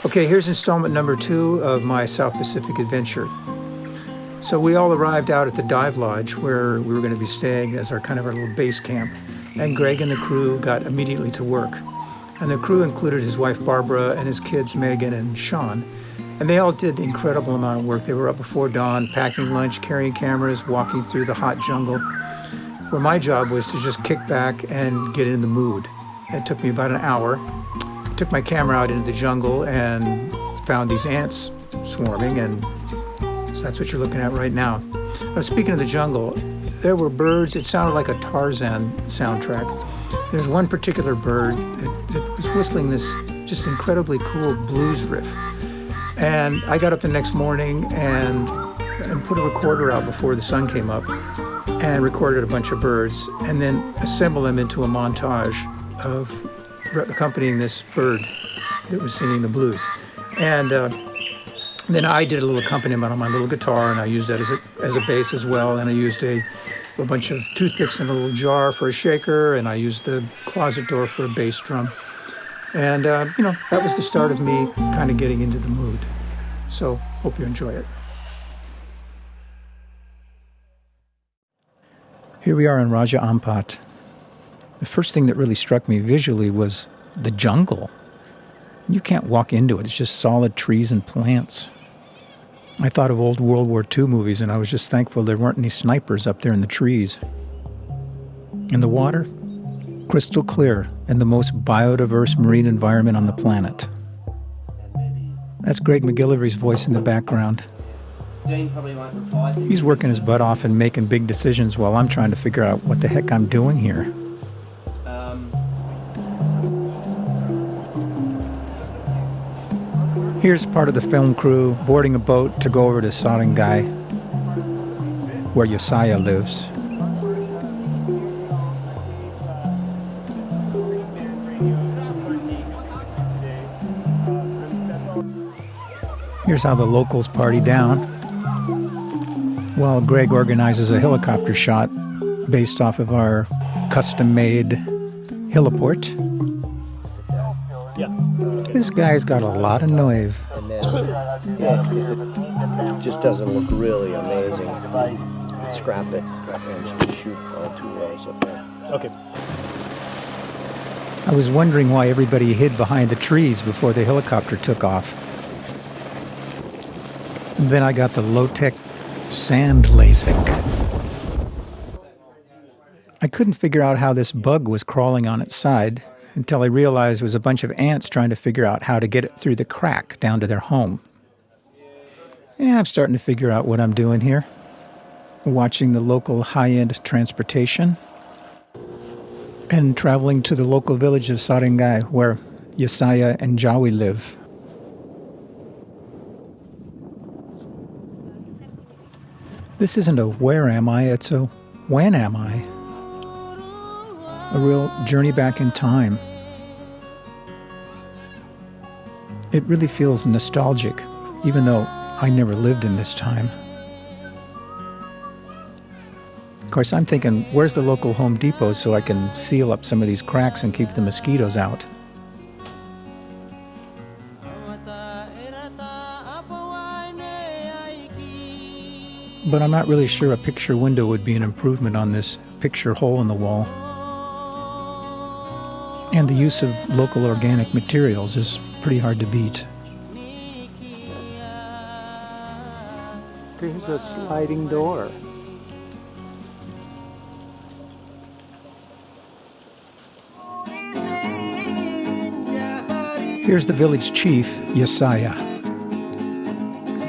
Okay, here's installment number 2 of my South Pacific adventure. So we all arrived out at the dive lodge where we were going to be staying as our little base camp. And Greg and the crew got immediately to work. And the crew included his wife Barbara and his kids Megan and Sean. And they all did an incredible amount of work. They were up before dawn, packing lunch, carrying cameras, walking through the hot jungle, where my job was to just kick back and get in the mood. It took me about an hour. Took my camera out into the jungle and found these ants swarming, and so that's what you're looking at right now. Speaking of the jungle, there were birds. It sounded like a Tarzan soundtrack. There's one particular bird that was whistling this just incredibly cool blues riff. And I got up the next morning and put a recorder out before the sun came up and recorded a bunch of birds and then assembled them into a montage of accompanying this bird that was singing the blues. And then I did a little accompaniment on my little guitar, and I used that as a bass as well. And I used a bunch of toothpicks in a little jar for a shaker, and I used the closet door for a bass drum. And, that was the start of me kind of getting into the mood. So, hope you enjoy it. Here we are in Raja Ampat. The first thing that really struck me visually was the jungle. You can't walk into it. It's just solid trees and plants. I thought of old World War II movies, and I was just thankful there weren't any snipers up there in the trees. And the water? Crystal clear, and the most biodiverse marine environment on the planet. That's Greg MacGillivray's voice in the background. He's working his butt off and making big decisions while I'm trying to figure out what the heck I'm doing here. Here's part of the film crew boarding a boat to go over to Sarangai, where Yesaya lives. Here's how the locals party down, while Greg organizes a helicopter shot based off of our custom-made heliport. This guy's got a lot of nerve. And then it just doesn't look really amazing. Scrap it and shoot all 2 rows up there. Okay. I was wondering why everybody hid behind the trees before the helicopter took off. And then I got the low-tech sand LASIK. I couldn't figure out how this bug was crawling on its side until I realized it was a bunch of ants trying to figure out how to get it through the crack down to their home. Yeah, I'm starting to figure out what I'm doing here. Watching the local high-end transportation and traveling to the local village of Sarangai, where Yesaya and Jawi live. This isn't a where am I, it's a when am I? A real journey back in time. It really feels nostalgic, even though I never lived in this time. Of course, I'm thinking, where's the local Home Depot so I can seal up some of these cracks and keep the mosquitoes out? But I'm not really sure a picture window would be an improvement on this picture hole in the wall. And the use of local organic materials is pretty hard to beat. There's a sliding door. Here's the village chief, Yesaya.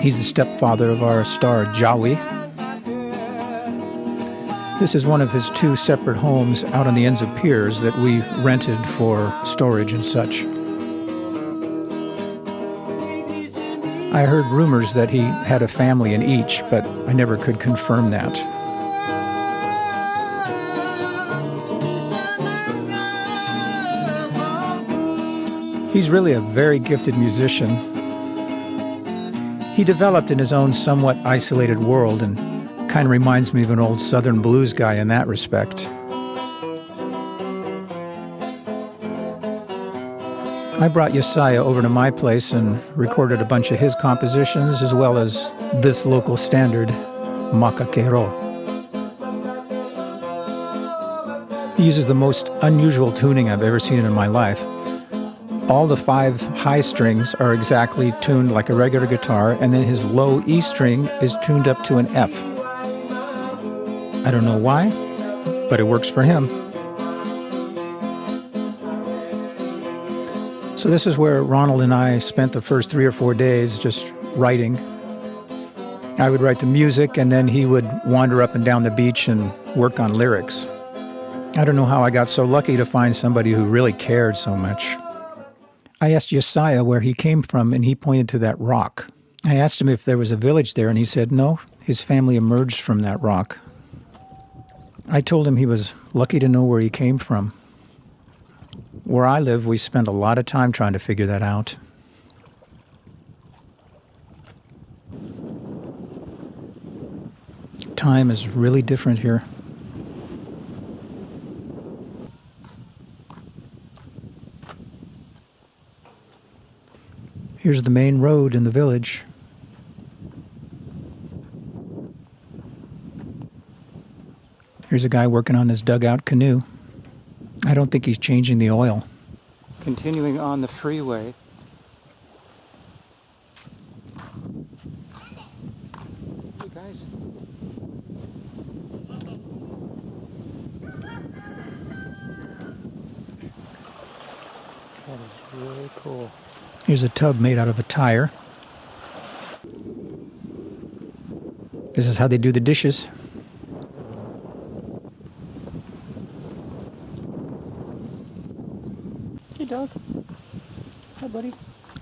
He's the stepfather of our star, Jawi. This is one of his 2 separate homes out on the ends of piers that we rented for storage and such. I heard rumors that he had a family in each, but I never could confirm that. He's really a very gifted musician. He developed in his own somewhat isolated world and kind of reminds me of an old Southern blues guy in that respect. I brought Yesaya over to my place and recorded a bunch of his compositions as well as this local standard, Makakero. He uses the most unusual tuning I've ever seen in my life. All the 5 high strings are exactly tuned like a regular guitar, and then his low E string is tuned up to an F. I don't know why, but it works for him. So this is where Ronald and I spent the first 3 or 4 days just writing. I would write the music, and then he would wander up and down the beach and work on lyrics. I don't know how I got so lucky to find somebody who really cared so much. I asked Yesaya where he came from, and he pointed to that rock. I asked him if there was a village there, and he said no, his family emerged from that rock. I told him he was lucky to know where he came from. Where I live, we spend a lot of time trying to figure that out. Time is really different here. Here's the main road in the village. Here's a guy working on his dugout canoe. I don't think he's changing the oil. Continuing on the freeway. Hey guys. That is really cool. Here's a tub made out of a tire. This is how they do the dishes. Hey, dog. Hi, buddy.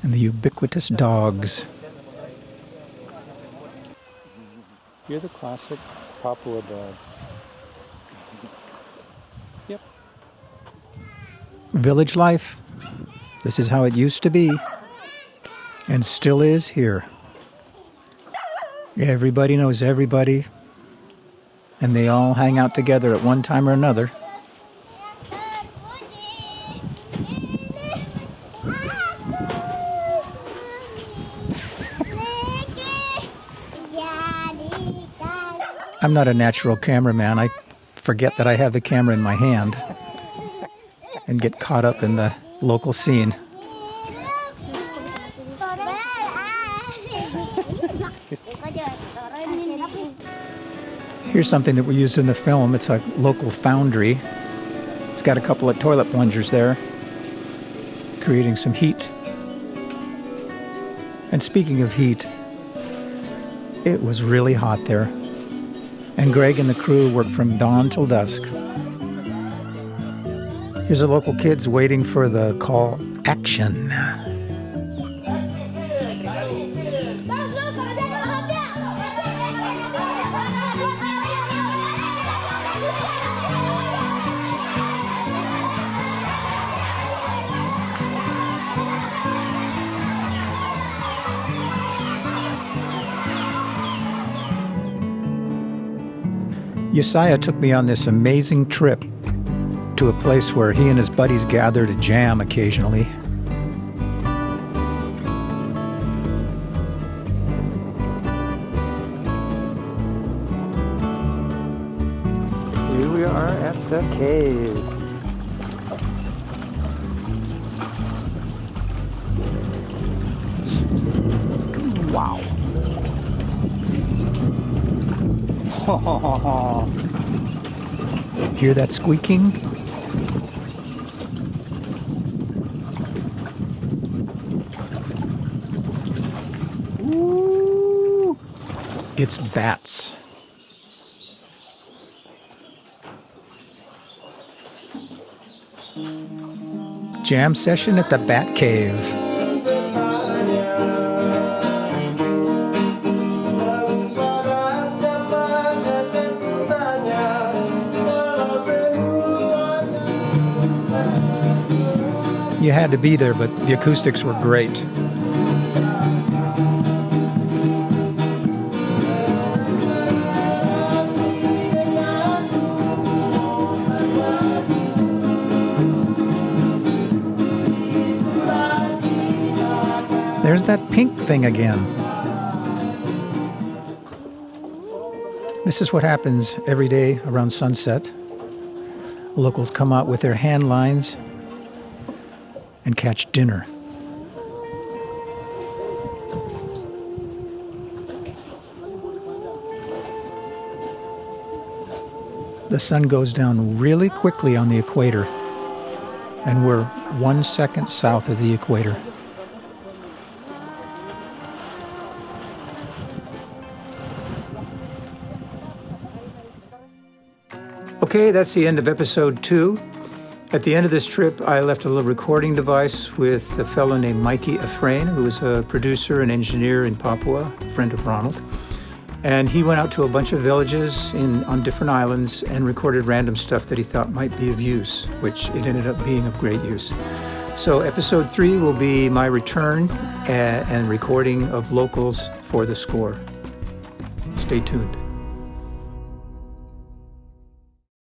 And the ubiquitous dogs. You're the classic Papua dog. Yep. Village life. This is how it used to be. And still is here. Everybody knows everybody. And they all hang out together at one time or another. I'm not a natural cameraman. I forget that I have the camera in my hand and get caught up in the local scene. Here's something that we used in the film. It's a local foundry. It's got a couple of toilet plungers there, creating some heat. And speaking of heat, it was really hot there. And Greg and the crew worked from dawn till dusk. Here's the local kids waiting for the call, action. Yesaya took me on this amazing trip to a place where he and his buddies gather to jam occasionally. Here we are at the cave. Wow. Hear that squeaking? Ooh. It's bats. Jam session at the Bat Cave. You had to be there, but the acoustics were great. There's that pink thing again. This is what happens every day around sunset. Locals come out with their hand lines and catch dinner. The sun goes down really quickly on the equator, and we're 1 second south of the equator. Okay, that's the end of episode 2. At the end of this trip, I left a little recording device with a fellow named Mikey Afrain, who is a producer and engineer in Papua, a friend of Ronald. And he went out to a bunch of villages on different islands and recorded random stuff that he thought might be of use, which it ended up being of great use. So episode 3 will be my return and recording of locals for the score. Stay tuned.